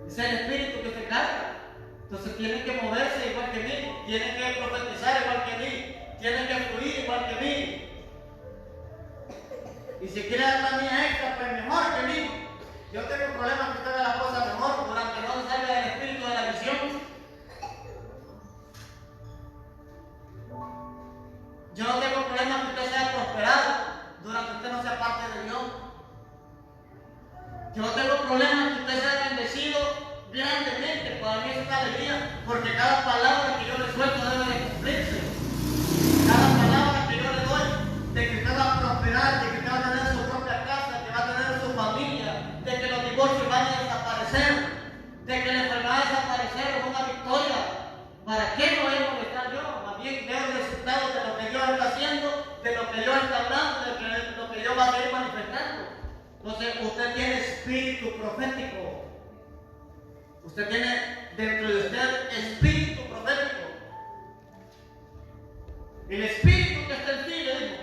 Es el espíritu que se carga. Entonces tienen que moverse igual que mí, tienen que profetizar igual que mí, tienen que fluir igual que mí. Y si quiere dar la mía extra, pues mejor que mí. Yo tengo problemas que usted haga las cosas mejor durante no se salga del espíritu de la visión. Yo no tengo problema que usted sea prosperado durante usted no sea parte de Dios. Yo no tengo problema que usted sea bendecido grandemente. Para mí es una alegría, porque cada palabra que yo le suelto debe de cumplirse. Cada palabra que yo le doy de que usted va a prosperar, de que usted va a tener su propia casa, que va a tener su familia, de que los divorcios van a desaparecer, de que la enfermedad va a desaparecer, es una victoria. ¿Para qué no voy a molestar yo? Más bien veo el resultado de lo que Dios está haciendo, de lo que Dios está hablando, de lo que Dios va a seguir manifestando. Entonces, usted tiene espíritu profético. Usted tiene dentro de usted espíritu profético. El espíritu que está en ti, le digo.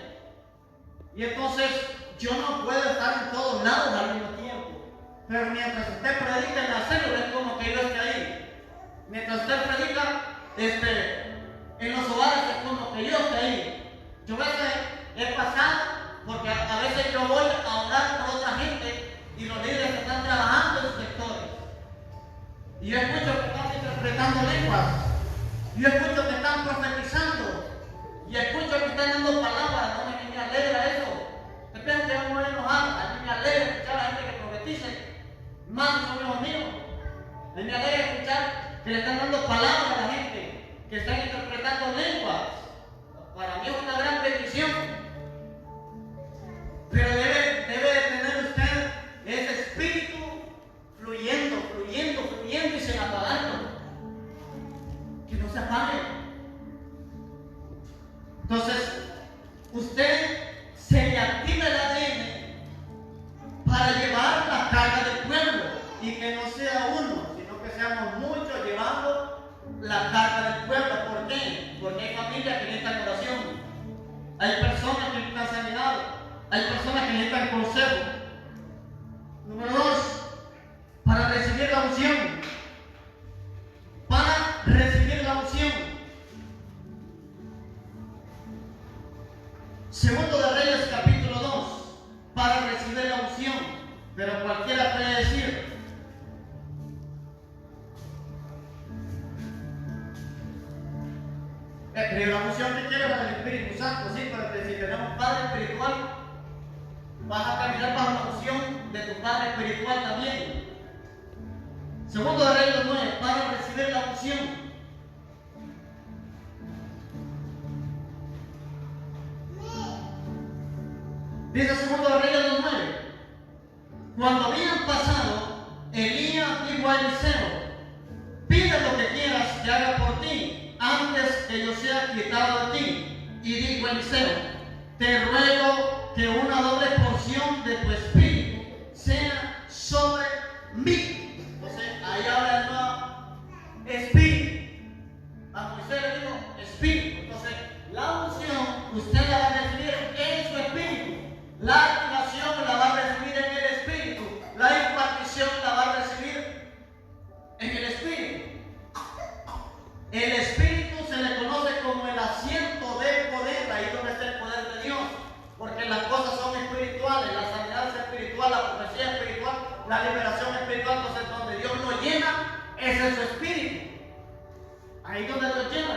Y entonces, yo no puedo estar en todos lados al mismo tiempo. Pero mientras usted predica en la célula, es como que yo esté ahí. Mientras usted predica en los hogares, es como que yo esté ahí. Yo a veces he pasado, porque a veces yo voy a orar por otra gente y los líderes que están trabajando en sus sectores. Y yo escucho que están interpretando lenguas. Yo escucho que están profetizando. Y escucho que están dando palabras. No me alegra eso. Espero que yo me voy a enojar. A mí me alegra escuchar a la gente que profetice. Más son los míos. A mí me alegra escuchar que le están dando palabras a la gente, que están interpretando lenguas. Para mí es una gran bendición. Pero debe de tener usted ese espíritu fluyendo y sin apagarlo. Que no se apague. Entonces, usted se le activa el ADN para llevar la carga del pueblo y que no sea uno, sino que seamos muchos llevando la carga del pueblo. ¿Por qué? Porque hay familias que necesitan oración, hay personas que necesitan sanidad, hay personas que necesitan consejo. Número 2, para recibir la unción. Para recibir la unción. Segundo de Reyes capítulo 2, para recibir la unción. Pero cualquiera puede decir, pero la unción que quiere es el Espíritu Santo, sí, pero si tenemos Padre espiritual, vas a caminar bajo la unción de tu Padre espiritual también. Segundo de Reyes 9, para recibir la unción. Dice segundo de Reyes 9, cuando habían pasado, Elías dijo a Eliseo, pide lo que quieras que haga por ti, antes que yo sea quitado de ti. Y dijo Eliseo, te ruego que una doble porción de tu espíritu sea sobre mí. Entonces, ahí habla el nuevo espíritu. A Moisés le dijo espíritu. Entonces, la unción usted la va a recibir en su El Espíritu se le conoce como el asiento del poder, ahí donde está el poder de Dios, porque las cosas son espirituales, la sanidad es espiritual, la profecía espiritual, la liberación espiritual. Entonces donde Dios lo llena, ese es su Espíritu. Ahí donde lo llena,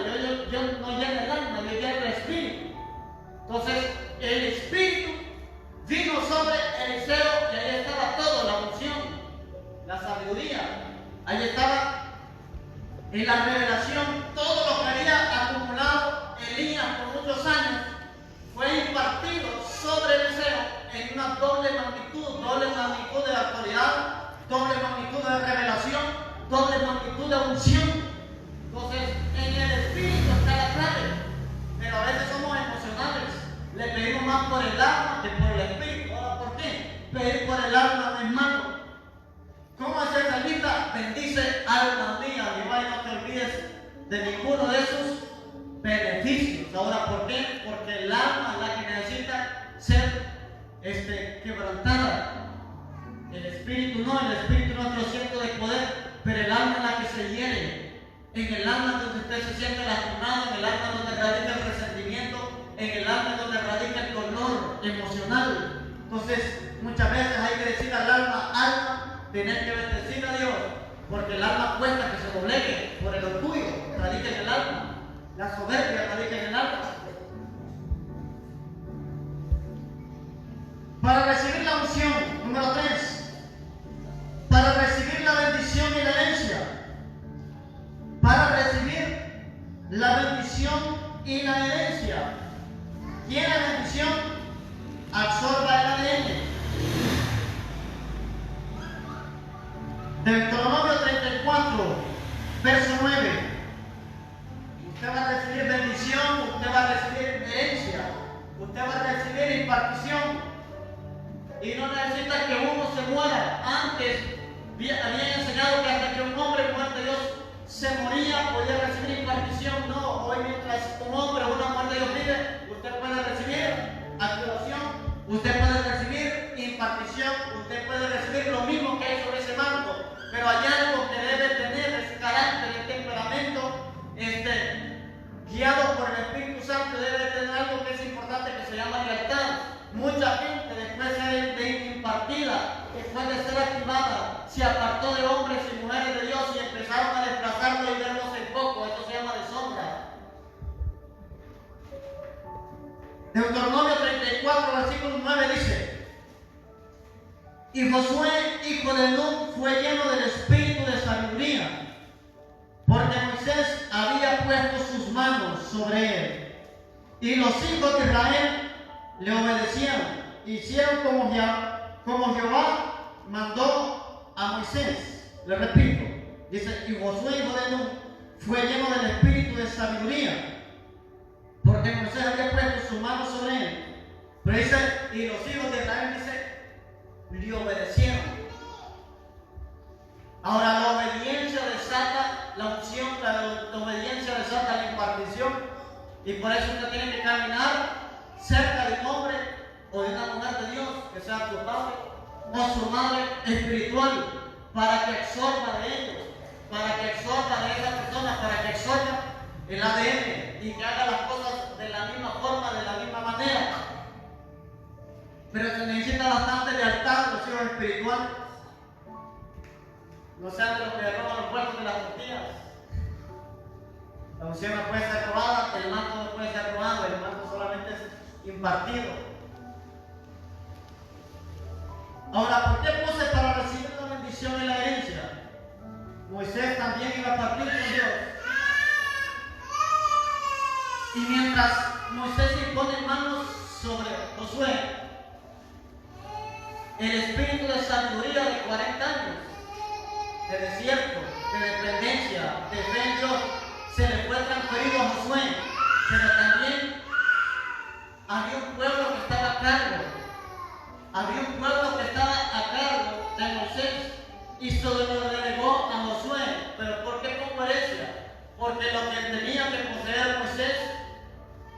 Dios no llena el alma, Dios llena el Espíritu. Entonces el Espíritu vino sobre Eliseo y ahí estaba todo, la unción, la sabiduría, ahí estaba en la revelación, todo lo que había acumulado Elías por muchos años fue impartido sobre Eliseo en una doble magnitud de autoridad, doble magnitud de revelación, doble magnitud de unción. Entonces, en el Espíritu está la clave, pero a veces somos emocionales, le pedimos más por el alma que por el Espíritu. ¿Ahora por qué? Pedir por el alma no es malo. ¿Cómo es el salmista? Bendice alma mía, Jehová, y no te olvides de ninguno de esos beneficios. Ahora, ¿por qué? Porque el alma es la que necesita ser quebrantada. El Espíritu no, el Espíritu no es nuestro asiento de poder, pero el alma es la que se hiere. En el alma donde usted se siente lastimado, en el alma donde radica el resentimiento, en el alma donde radica el dolor emocional. Entonces, muchas veces hay que decir al alma, tener que bendecir a Dios, porque el alma cuesta que se doblegue por el orgullo, radica en el alma, la soberbia radica en el alma. Para recibir la unción, número 3, para recibir la bendición y la herencia, para recibir la bendición y la herencia, ¿quiere la bendición? Absorba el ADN. Deuteronomio 34, verso 9. Usted va a recibir bendición, usted va a recibir herencia, usted va a recibir impartición. Y no necesita que uno se muera. Antes habían enseñado que hasta que un hombre muerto de Dios se moría, podía recibir impartición. No, hoy mientras un hombre o una mujer de Dios vive, usted puede recibir activación, usted puede recibir impartición, usted puede recibir lo mismo que hay sobre ese manto. Pero hay algo que debe tener ese carácter, el temperamento, guiado por el Espíritu Santo, debe tener algo que es importante, que se llama lealtad. Mucha gente después de impartida, después de ser activada, se apartó de hombres y mujeres de Dios y empezaron a desplazarlos y verlos en poco. Esto se llama deshonra. Deuteronomio 34, versículo 9 dice: y Josué, hijo de Nun, fue lleno del espíritu de sabiduría, porque Moisés había puesto sus manos sobre él. Y los hijos de Israel le obedecieron, hicieron como Jehová mandó a Moisés. Le repito, dice: y Josué, hijo de Nun, fue lleno del espíritu de sabiduría, porque Moisés había puesto sus manos sobre él. Pero dice, y los hijos de Israel, dice, le obedecieron. Ahora, la obediencia desata la unción, la obediencia desata la impartición, y por eso usted tiene que caminar cerca de un hombre o de una mujer de Dios, que sea su padre o su madre espiritual, para que absorba de ellos, para que absorba de esa persona, para que absorba el ADN y que haga las cosas de la misma forma, de la misma manera. Pero se necesita bastante lealtad de los hijos espirituales. No sean de los que roban los puestos de las tortillas. La unción no puede ser robada, el manto no puede ser robado, el manto solamente es impartido. Ahora, ¿por qué puse para recibir la bendición y la herencia? Moisés también iba a partir con Dios. Y mientras Moisés impone manos sobre Josué, el espíritu de sabiduría de 40 años, de desierto, de dependencia, de fe en Dios, se le fue transferido a Josué. Pero también había un pueblo que estaba a cargo. Había un pueblo que estaba a cargo de Moisés y se lo delegó a Josué. ¿Pero por qué con herencia? Porque lo que tenía que poseer Moisés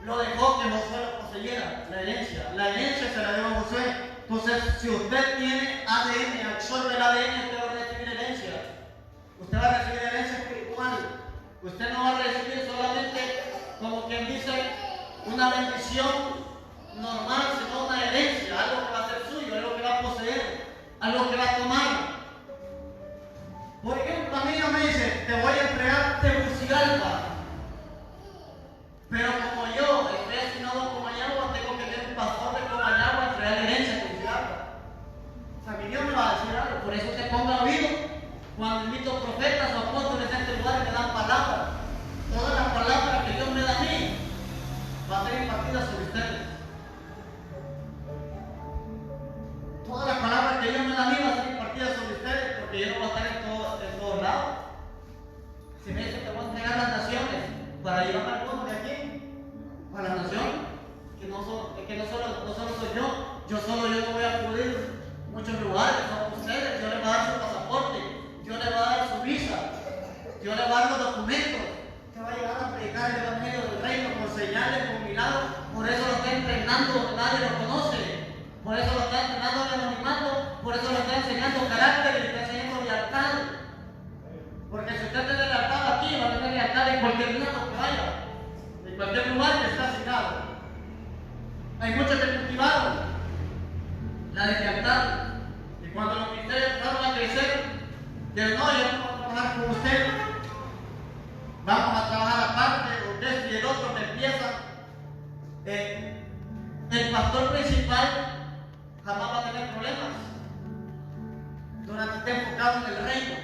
lo dejó que Josué lo poseyera, la herencia. La herencia se la dio a Josué. Entonces, si usted tiene ADN, absorbe el ADN, usted va a recibir herencia. Usted va a recibir herencia espiritual. Usted no va a recibir una bendición normal, sino una herencia, algo que va a ser suyo, algo que va a poseer, algo que va a tomar. Por ejemplo, a mí Dios me dice, te voy a entregar Tegucigalpa, pero como yo estoy asignado a Comayagua, tengo que tener un pastor de Comayagua a entregar herencia a Tegucigalpa. O sea, mi Dios me va a decir algo, por eso te ponga oído cuando invito profetas o apóstoles a este lugar y me dan palabras. Todas las palabras que Dios me da a mí va a ser impartida sobre ustedes. Todas las palabras que Dios me da a mí va a ser impartida sobre ustedes, porque yo no voy a estar en todos lados. Si me dice que voy a entregar las naciones para llevar al pueblo de aquí, para las naciones, que no solo soy yo solo no voy a acudir muchos lugares, son ustedes. Yo les voy a dar su pasaporte, yo les voy a dar su visa, yo les voy a dar los documentos. Que va a llegar a predicar el evangelio del reino con señales, con milagros. Por eso lo está entrenando donde nadie lo conoce. Por eso lo está entrenando en el anonimato. Por eso lo está enseñando carácter y le está enseñando lealtad. Porque si usted tiene lealtad aquí, va a tener lealtad en cualquier lado que vaya, en cualquier lugar que está asignado. Hay muchos que cultivaron la lealtad. Y cuando los ministerios empezaron a crecer, dijeron, no, yo no voy a trabajar con usted. Vamos a trabajar aparte, usted y el otro me empiezan. El pastor principal jamás va a tener problemas durante esté enfocado en el reino.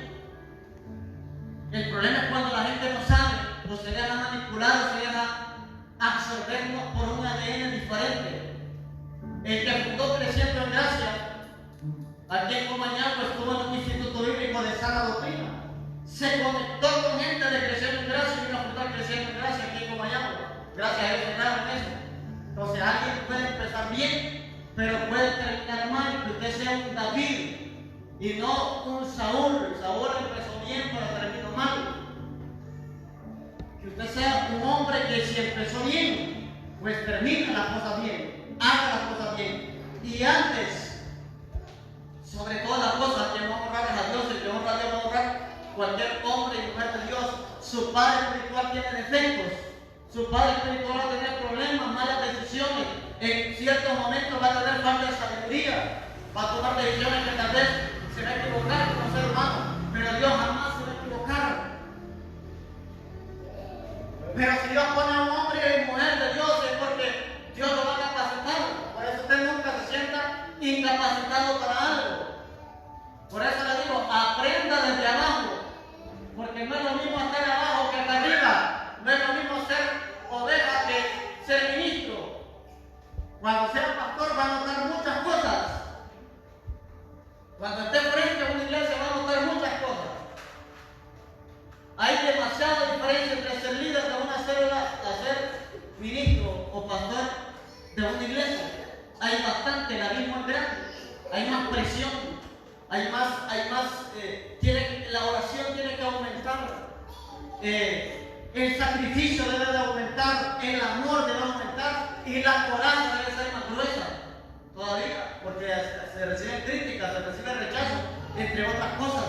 El problema es cuando la gente no sabe o se deja manipular o se deja absorber por un ADN diferente. El que fundó Creciendo en Gracia, aquí en Comayagua, estuvo en un instituto bíblico de sana doctrina. Se conectó con gente de Creciendo en Gracia y vino a fundar Creciendo en Gracia aquí en Comayagua. Gracias a Dios entraron en eso. Entonces alguien puede empezar bien, pero puede terminar mal, que usted sea un David y no un Saúl. Saúl empezó bien, pero terminó mal. Que usted sea un hombre que si empezó bien, pues termina las cosas bien, haga las cosas bien. Y antes, sobre todas las cosas, que no honrar a Dios, el que honra a Dios va a honrar cualquier hombre y mujer de Dios. Su padre espiritual tiene defectos. Su padre espiritual va a tener problemas, malas decisiones. En ciertos momentos va a tener falta de sabiduría. Va a tomar decisiones que tal vez se va a equivocar como ser humano. Pero Dios jamás se va a equivocar. Pero si Dios pone a un hombre y mujer de Dios es porque Dios lo va a capacitar. Por eso usted nunca se sienta incapacitado para algo. Por eso le digo, aprenda desde abajo. Porque no es lo mismo estar abajo que estar arriba. No es lo mismo ser oveja que ser ministro. Cuando sea pastor va a notar muchas cosas. Cuando esté frente a una iglesia va a notar muchas cosas. Hay demasiada diferencia entre ser líder de una célula a ser ministro o pastor de una iglesia. Hay bastante, el abismo es grande. Hay más presión. La oración tiene que aumentar. El sacrificio debe de aumentar, el amor debe aumentar y la coraza debe ser más gruesa todavía, porque se reciben críticas, se recibe rechazo, entre otras cosas.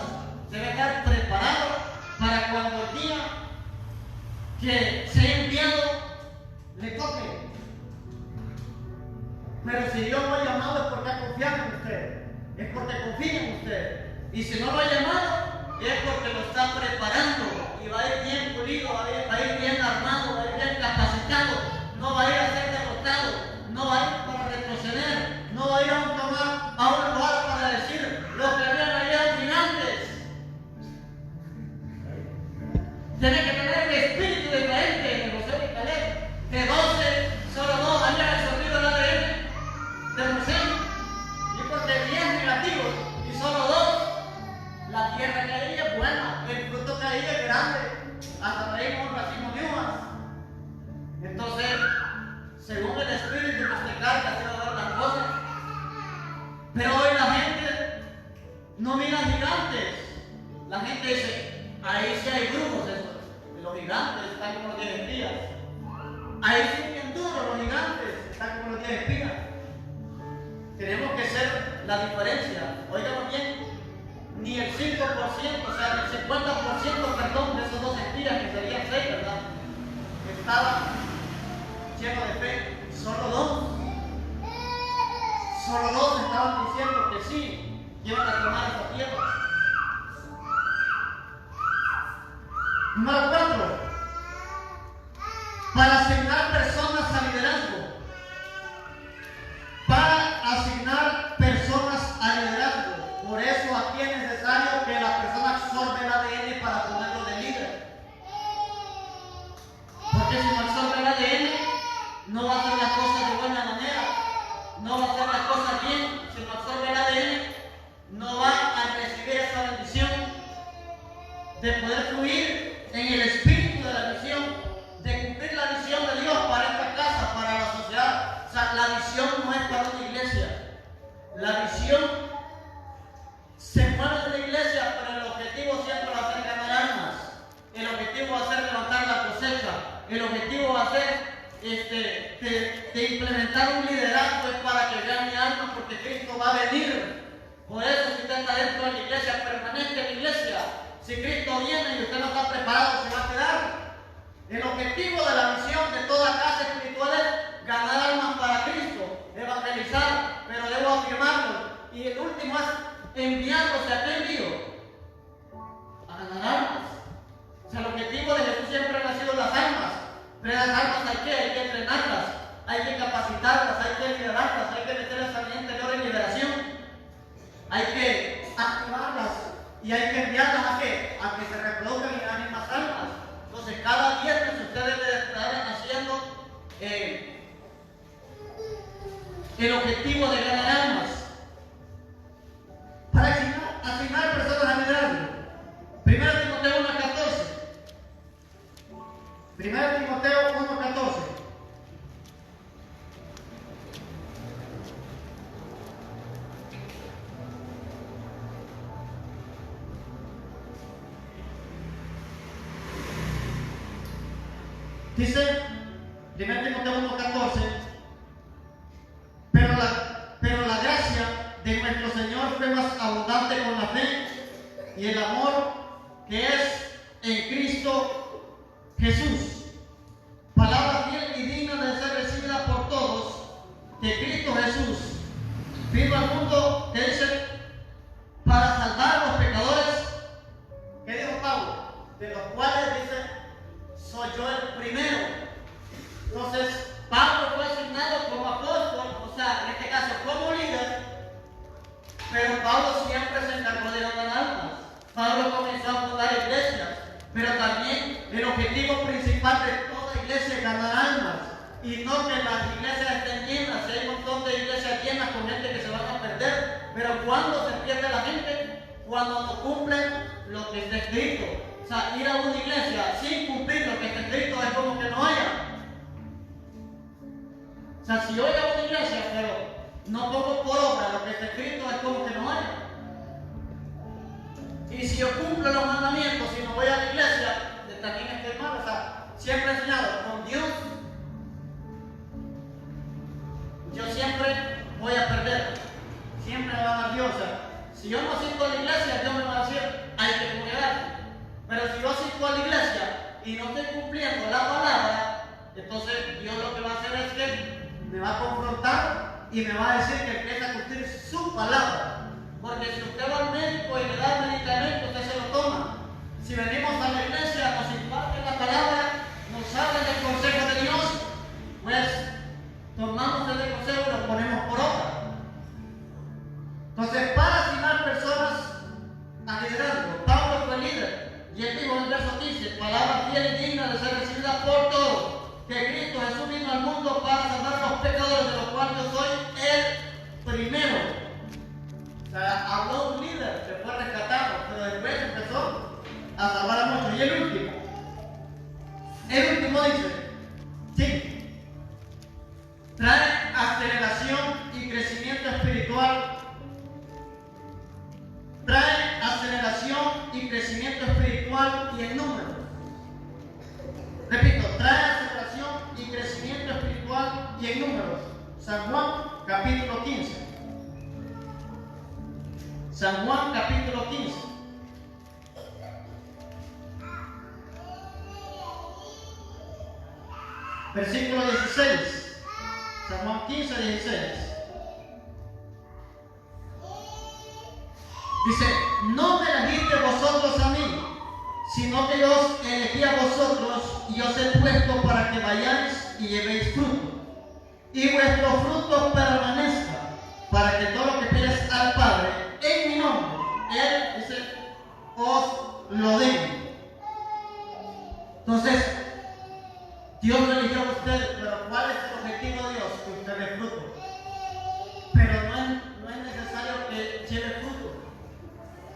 Se debe estar preparado para cuando el día que sea enviado le toque. Pero si Dios lo ha llamado es porque ha confiado en usted, es porque confía en usted. Y si no lo ha llamado es porque lo está preparando. Y va a ir bien pulido, va a ir bien armado, va a ir bien capacitado, no va a ir a ser derrotado, no va a ir para retroceder, no va a ir a un lugar para decir lo que habían allá gigantes. Tiene que tener el espíritu diferente de José y Caleb, que 12, solo 2 habían absorbido el ADN de José, y porque 10 negativos y solo 2, la tierra caía es buena, el fruto caía es grande, hasta traímos un racimo de uvas. Entonces, según el espíritu que usted carga, se va a ver las cosas. Pero hoy la gente no mira gigantes. La gente dice, ahí sí hay brujos, los gigantes están como los 10 espías. Ahí sí bien duros los gigantes, están como los 10 espías. Tenemos que ser la diferencia. Oigan bien. Ni el 5%, o sea, el 50%, perdón, de esos 2 espías, que serían 6, ¿verdad? Estaban llenos de fe. sí iban a tomar esa tierra. Número 4. Para asignar personas al liderazgo. Para asignar personas al liderazgo. Por eso aquí es necesario que la persona absorbe el ADN para ponerlo de líder. Porque si no absorbe el ADN, no va a hacer las cosas de buena manera. No va a hacer las cosas bien. Si no absorbe el ADN, no va a recibir esa bendición de poder fluir en el espíritu de la visión, de cumplir la visión de Dios para esta casa, para la sociedad. O sea, la visión no es para una iglesia. La visión se mueve en la iglesia, pero el objetivo siempre va a ser ganar almas. El objetivo va a ser levantar la cosecha. El objetivo va a ser de implementar un liderazgo es para que gane almas, porque Cristo va a venir. Por eso, si usted está dentro de la iglesia, permanezca en la iglesia. Si Cristo viene y usted no está preparado, se va a quedar. El objetivo de la misión de toda casa espiritual es ganar almas para Cristo, evangelizar, pero debo afirmarlo. Y el último es enviarlos. ¿A qué envío? A ganar almas. O sea, el objetivo de Jesús siempre ha sido las almas. Pero las almas hay que entrenarlas, hay que capacitarlas, hay que liderarlas, hay que meterlas al interior en liberación. Hay que activarlas y hay que enviarlas ¿a qué? A que se reproduzcan y ganen más almas. Entonces, cada viernes usted debe estar haciendo el objetivo de ganar almas. Para asignar personas a liderazgo. 1 Timoteo 1:14. 1 Timoteo 1:14. Dice 1 Timoteo 1:14, pero la gracia de nuestro Señor fue más abundante con la fe y el amor que es en Cristo Jesús. Palabra fiel y digna de ser recibida por todos, que Cristo Jesús vino al mundo, que dice, para salvar a los pecadores. ¿Qué dijo Pablo? De los cuales dice, soy yo el primero. Entonces, Pablo fue asignado como apóstol, o sea, en este caso como líder, pero Pablo siempre se encargó de ganar almas. Pablo comenzó a fundar iglesias, pero también el objetivo principal de toda iglesia es ganar almas. Y no que las iglesias estén llenas. Hay un montón de iglesias llenas con gente que se van a perder, pero cuando se pierde la gente, cuando no cumplen lo que está escrito. O sea, ir a una iglesia sin cumplir lo que está escrito es como que no haya. O sea, si yo voy a una iglesia, pero no pongo por obra lo que está escrito, es como que no haya. Y si yo cumplo los mandamientos, si no voy a la iglesia, también estoy mal. O sea, siempre he enseñado con Dios. Yo siempre voy a perder. Siempre me va a dar Dios. O sea, si yo no asisto a la iglesia, Dios me va a decir, hay que congregarse. Pero si yo asisto a la iglesia y no estoy cumpliendo la palabra, entonces Dios lo que va a hacer es que me va a confrontar y me va a decir que empieza a cumplir su palabra. Porque si usted va al médico y le da el medicamento, usted se lo toma. Si venimos a la iglesia, nos imparten la palabra, nos hablan del consejo de Dios, pues tomamos ese consejo y lo ponemos por obra. Entonces, para asignar personas a liderazgo, Pablo fue líder. Y él dijo en el verso 15, palabra fiel y digna de ser recibida por todos, que Cristo Jesús vino al mundo para salvar a los pecadores, de los cuales yo soy el primero. O sea, habló un líder, se fue rescatado, pero después empezó a salvar a muchos. Y el último dice, sí, trae aceleración y crecimiento espiritual. Trae aceleración y crecimiento espiritual y en número. Repito, trae aceleración y crecimiento espiritual y en números. San Juan capítulo 15. San Juan capítulo 15. Versículo 16. San Juan 15, 16. Dice, no me elegiste vosotros a mí, sino que yo os elegí a vosotros y os he puesto para que vayáis y llevéis fruto, y vuestro fruto permanezca, para que todo lo que pides al Padre en mi nombre, Él dice, os lo dé. Entonces, Dios lo eligió a usted, pero ¿cuál es el objetivo de Dios? Que usted dé fruto. Pero no es necesario que lleve fruto.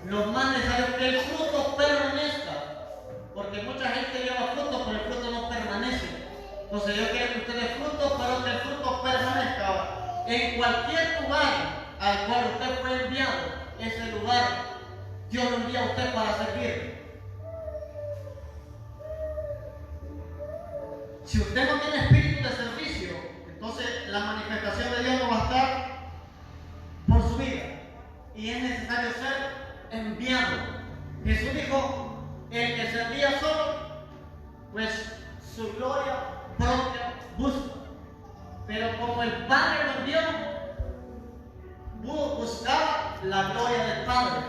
Lo más necesario es que el fruto permanezca. Porque mucha gente lleva fruto, pero el fruto no permanece. Entonces yo quiero que usted dé fruto, pero que el fruto permanezca. En cualquier lugar al cual usted fue enviado, ese lugar, Dios lo envía a usted para servir. Si usted no tiene espíritu de servicio, entonces la manifestación de Dios no va a estar por su vida. Y es necesario ser enviado. Jesús dijo, el que se envía solo, pues su gloria propia busca. Pero como el Padre lo envió, buscaba la gloria del Padre.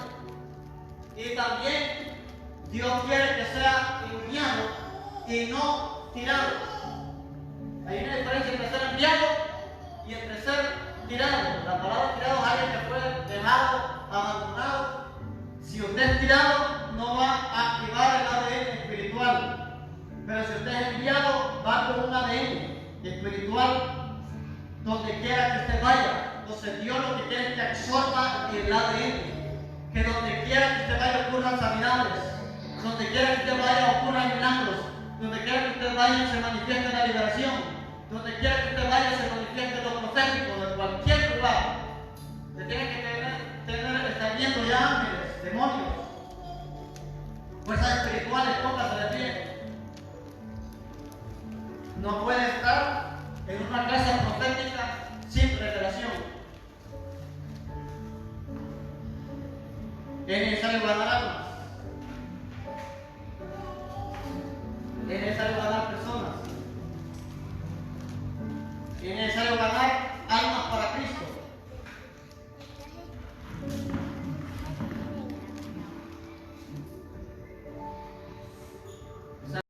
Y también Dios quiere que sea enviado y no tirado. Hay una diferencia entre ser enviado y entre ser tirado. La palabra tirado es alguien que fue dejado, abandonado. Si usted es tirado, no va a activar el ADN espiritual. Pero si usted es enviado, va con un ADN espiritual donde quiera que usted vaya. Entonces Dios lo que quiere es que absorba el ADN. Que donde quiera que usted vaya ocurran sanidades. Donde quiera que usted vaya ocurran milagros. Donde quiera que usted vaya se manifieste la liberación. Donde quiera que usted vaya se manifieste lo profético. De cualquier lugar. Usted tiene que estar viendo ya ángeles, demonios, fuerzas espirituales, póngase de pie. No puede estar en una casa profética sin revelación. Es necesario ganar almas. Es necesario ganar personas. Es necesario ganar